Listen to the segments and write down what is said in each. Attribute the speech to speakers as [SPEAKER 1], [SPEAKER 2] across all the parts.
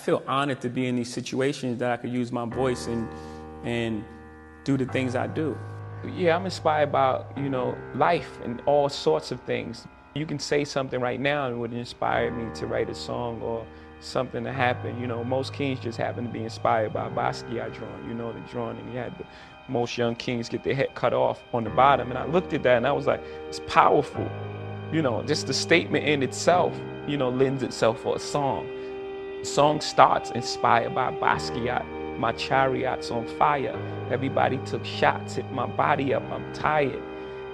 [SPEAKER 1] feel honored to be in these situations that I could use my voice and do the things I do. Yeah, I'm inspired by, you know, life and all sorts of things. You can say something right now and it would inspire me to write a song or something to happen. You know, most kings just happen to be inspired by Basquiat drawing, you know, the drawing, and you had most young kings get their head cut off on the bottom. And I looked at that and I was like, it's powerful. You know, just the statement in itself, you know, lends itself for a song. The song starts inspired by Basquiat. My chariot's on fire. Everybody took shots, hit my body up, I'm tired.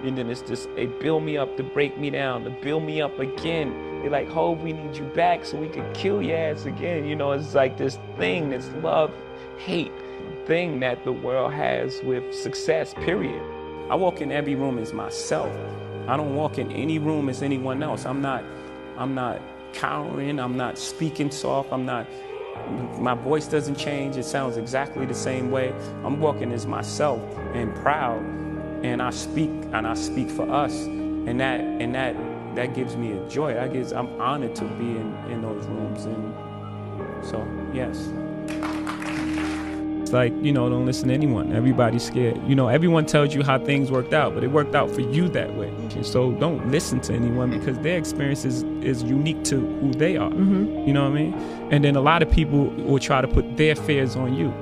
[SPEAKER 1] And then it's just, they build me up to break me down, to build me up again. They're like, Hov, we need you back so we can kill your ass again. You know, it's like this thing, this love, hate thing that the world has with success, period. I walk in every room as myself. I don't walk in any room as anyone else. I'm not cowering, I'm not speaking soft, my voice doesn't change, it sounds exactly the same way. I'm walking as myself and proud, and I speak for us, and that gives me a joy. I'm honored to be in those rooms, and so yes. It's like, you know, don't listen to anyone. Everybody's scared. You know, everyone tells you how things worked out, but it worked out for you that way. So don't listen to anyone because their experience is unique to who they are. You know what I mean? And then a lot of people will try to put their fears on you.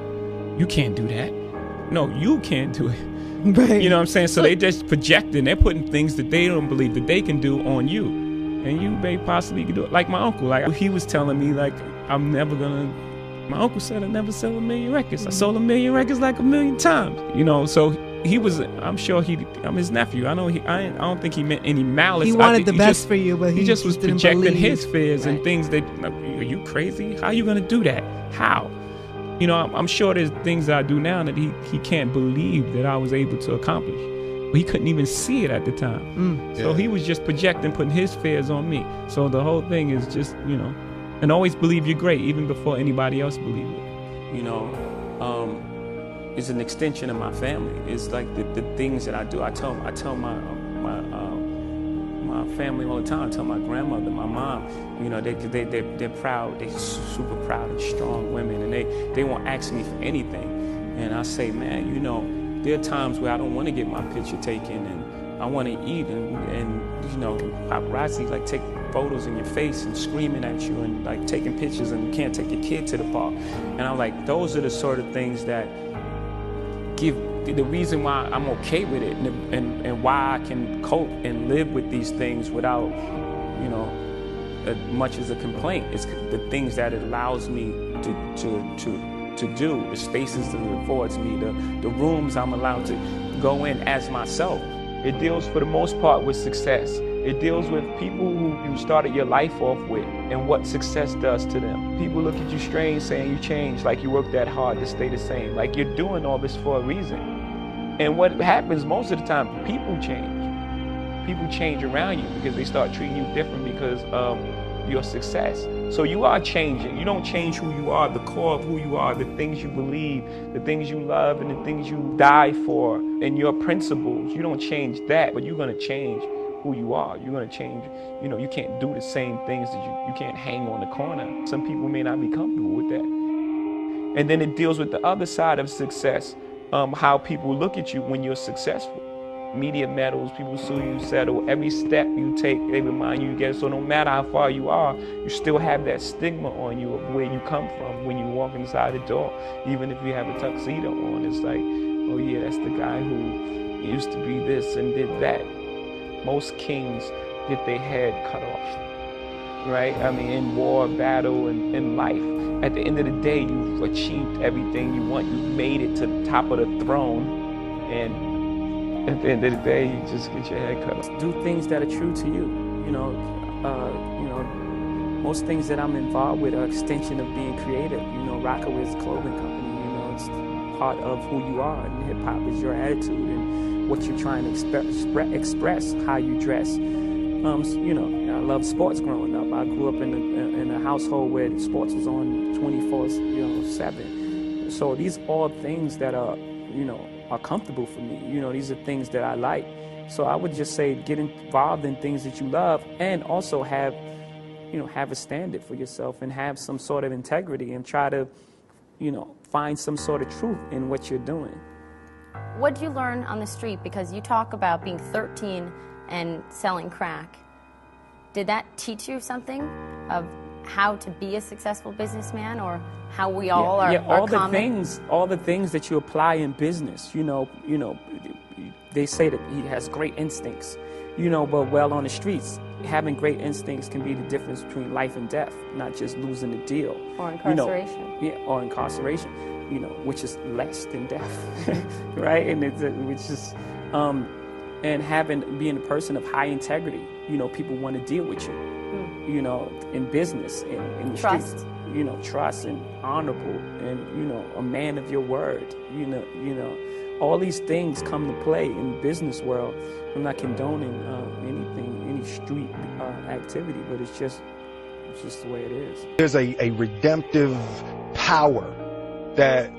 [SPEAKER 1] You can't do that. No, you can't do it. Right. You know what I'm saying? So they just projecting, they're putting things that they don't believe that they can do on you. And you may possibly do it. Like my uncle, like he was telling me, like, my uncle said I never sell 1 million records. I sold 1 million records like 1 million times. You know, so he was, I'm his nephew. I don't think he meant any malice.
[SPEAKER 2] He wanted the best for you, but
[SPEAKER 1] he just was projecting his fears and things that, are you crazy? How are you going to do that? How? You know, I'm sure there's things that I do now that he can't believe that I was able to accomplish. But he couldn't even see it at the time. So he was just projecting, putting his fears on me. So the whole thing is just, you know, and always believe you're great, even before anybody else believes it. You know, it's an extension of my family. It's like the things that I do. I tell my family all the time. I tell my grandmother, my mom, you know, they're proud. They're super proud and strong women, and they won't ask me for anything. And I say, man, you know, there are times where I don't want to get my picture taken, and I want to eat, and you know, paparazzi like take photos in your face and screaming at you and like taking pictures, and you can't take your kid to the park. And I'm like, those are the sort of things that give the reason why I'm okay with it, and why I can cope and live with these things without, you know, much as a complaint. It's the things that it allows me to do, the spaces that it affords me, the rooms I'm allowed to go in as myself. It deals for the most part with success. It deals with people who you started your life off with and what success does to them. People look at you strange saying you changed, like you worked that hard to stay the same, like you're doing all this for a reason. And what happens most of the time, people change. People change around you because they start treating you different because of your success. So you are changing. You don't change who you are, the core of who you are, the things you believe, the things you love, and the things you die for, and your principles. You don't change that, but you're going to change who you are. You're going to change. You know, you can't do the same things that you can't hang on the corner. Some people may not be comfortable with that. And then it deals with the other side of success, how people look at you when you're successful. Media medals, people sue you, settle. Every step you take, they remind you get. So no matter how far you are, you still have that stigma on you of where you come from when you walk inside the door. Even if you have a tuxedo on, it's like, oh yeah, that's the guy who used to be this and did that. Most kings get their head cut off, right? I mean, in war, battle, and in life. At the end of the day, you've achieved everything you want. You've made it to the top of the throne, and at the end of the day, you just get your head cut off. Do things that are true to you. You know, most things that I'm involved with are extension of being creative. You know, Rockaway's a clothing company. You know, it's part of who you are, and hip hop is your attitude and what you're trying to express, how you dress. You know, I love sports growing up. I grew up in a household where sports was on 24/7. So these are all things that are, you know, are comfortable for me. You know, these are things that I like. So I would just say get involved in things that you love, and also have have a standard for yourself and have some sort of integrity and try to, find some sort of truth in what you're doing.
[SPEAKER 2] What did you learn on the street? Because you talk about being 13 and selling crack. Did that teach you something of how to be a successful businessman, or how we all are
[SPEAKER 1] all
[SPEAKER 2] common?
[SPEAKER 1] all the things that you apply in business. They say that he has great instincts, but on the streets, having great instincts can be the difference between life and death, not just losing a deal.
[SPEAKER 2] Or incarceration.
[SPEAKER 1] Or incarceration, which is less than death, right? And and being a person of high integrity, people want to deal with you. In business, in the
[SPEAKER 2] trust.
[SPEAKER 1] Streets, trust and honorable, and a man of your word. All these things come to play in the business world. I'm not condoning any street activity, but it's just the way it is.
[SPEAKER 3] There's a redemptive power that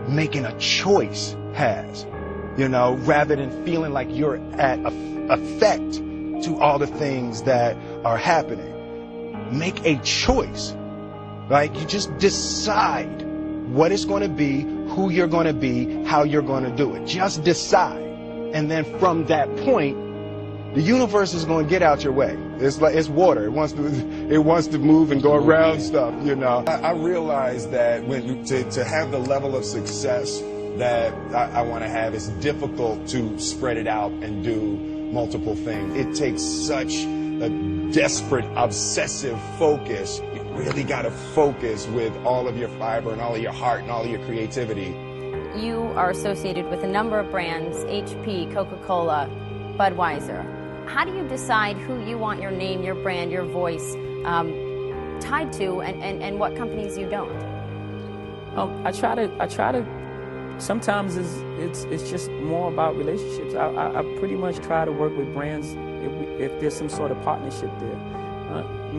[SPEAKER 3] making a choice has, rather than feeling like you're at effect to all the things that are happening. Make a choice. Like, you just decide what it's going to be, who you're going to be, how you're going to do it. Just decide. And then from that point, the universe is going to get out your way. It's water. It wants to move and go around stuff, I realize that to have the level of success that I want to have, it's difficult to spread it out and do multiple things. It takes such a desperate, obsessive focus. You really got to focus with all of your fiber and all of your heart and all of your creativity.
[SPEAKER 2] You are associated with a number of brands, HP, Coca-Cola, Budweiser. How do you decide who you want your name, your brand, your voice tied to, and what companies you don't?
[SPEAKER 1] I try to. Sometimes it's just more about relationships. I pretty much try to work with brands if there's some sort of partnership there.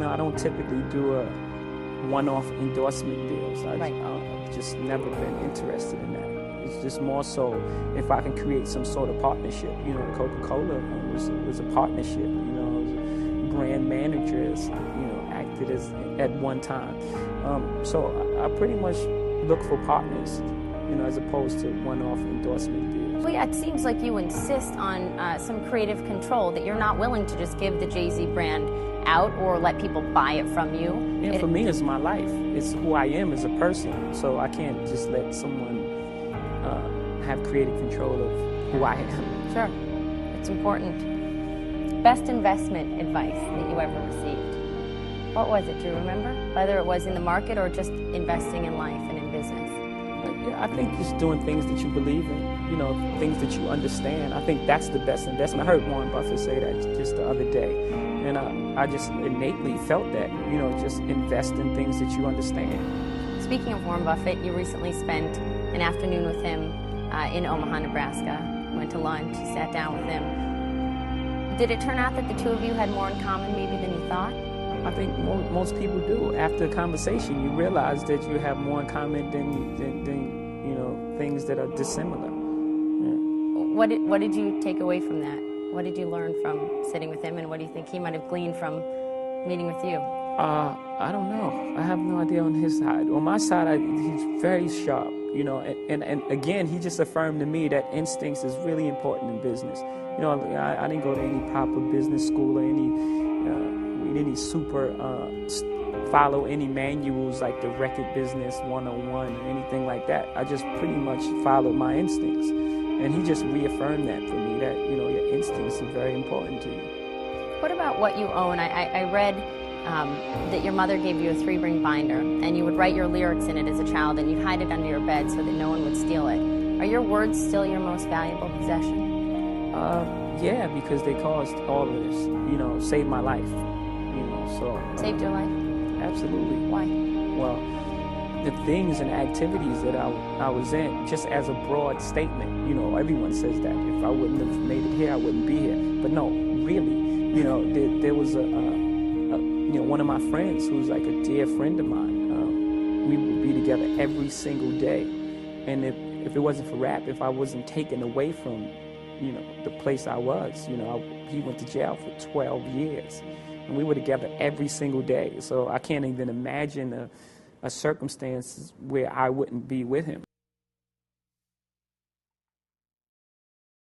[SPEAKER 1] I don't typically do a one-off endorsement deals. I've just never been interested in that. It's just more so if I can create some sort of partnership. Coca-Cola was a partnership. Brand managers, acted as at one time. So I pretty much look for partners, as opposed to one-off endorsement deals.
[SPEAKER 2] Well, yeah, it seems like you insist on some creative control, that you're not willing to just give the Jay-Z brand out or let people buy it from you.
[SPEAKER 1] Yeah, for me, it's my life. It's who I am as a person. So I can't just let someone have creative control of who I am.
[SPEAKER 2] Sure. It's important. Best investment advice that you ever received? What was it? Do you remember? Whether it was in the market or just investing in life and in business?
[SPEAKER 1] Yeah, I think just doing things that you believe in, things that you understand. I think that's the best investment. I heard Warren Buffett say that just the other day. And I just innately felt that, just invest in things that you understand.
[SPEAKER 2] Speaking of Warren Buffett, you recently spent an afternoon with him in Omaha, Nebraska. Went to lunch, sat down with him. Did it turn out that the two of you had more in common maybe than you thought?
[SPEAKER 1] I think most people do. After a conversation, you realize that you have more in common than things that are dissimilar. Yeah.
[SPEAKER 2] What did you take away from that? What did you learn from sitting with him, and what do you think he might have gleaned from meeting with you?
[SPEAKER 1] I don't know. I have no idea on his side. On my side, he's very sharp, and again, he just affirmed to me that instincts is really important in business. I didn't go to any proper business school or any super follow any manuals like the Record Business 101 or anything like that. I just pretty much followed my instincts. And he just reaffirmed that for me, that, your instincts are very important to you.
[SPEAKER 2] What about what you own? I read that your mother gave you a 3-ring binder, and you would write your lyrics in it as a child, and you'd hide it under your bed so that no one would steal it. Are your words still your most valuable possession?
[SPEAKER 1] Yeah, because they caused all of this, saved my life, so.
[SPEAKER 2] Saved your life?
[SPEAKER 1] Absolutely.
[SPEAKER 2] Why?
[SPEAKER 1] Well, the things and activities that I was in, just as a broad statement, everyone says that. If I wouldn't have made it here, I wouldn't be here. But no, really, there was one of my friends who's like a dear friend of mine. We would be together every single day. And if it wasn't for rap, if I wasn't taken away from you know, the place I was. You know, he went to jail for 12 years. And we were together every single day. So I can't even imagine a circumstance where I wouldn't be with him.